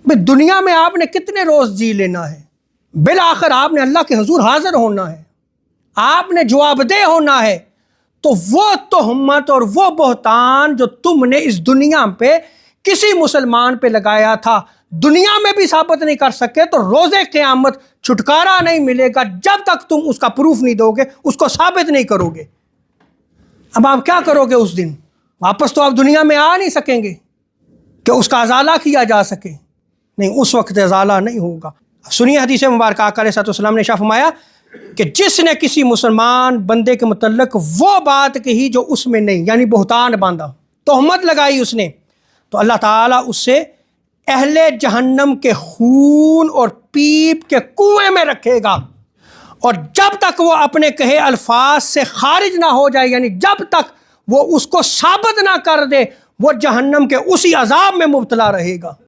भाई दुनिया में आपने कितने रोज़ जी लेना है, बिल आखिर आपने अल्लाह के हुजूर हाजिर होना है, आपने जवाबदेह होना है। तो वो तोहमत और वो बहतान जो तुमने इस दुनिया पे किसी मुसलमान पे लगाया था, दुनिया में भी साबित नहीं कर सके, तो रोज़े क़यामत छुटकारा नहीं मिलेगा जब तक तुम उसका प्रूफ नहीं दोगे, उसको साबित नहीं करोगे। अब आप क्या करोगे उस दिन? वापस तो आप दुनिया में आ नहीं सकेंगे कि उसका अजाला किया जा सके, नहीं, उस वक्त अजाला नहीं होगा। सुनिए हदीस मुबारक आका अलैहिस्सलाम ने फरमाया कि जिसने किसी मुसलमान बंदे के मुतल्लिक वो बात कही जो उसमें नहीं, यानी बहतान बांधा, तोहमत लगाई उसने, तो अल्लाह ताला उससे अहले जहन्नम के खून और पीप के कुएं में रखेगा, और जब तक वो अपने कहे अल्फाज से खारिज ना हो जाए, यानी जब तक वो उसको साबित ना कर दे, वो जहन्नम के उसी अजाब में मुब्तला रहेगा।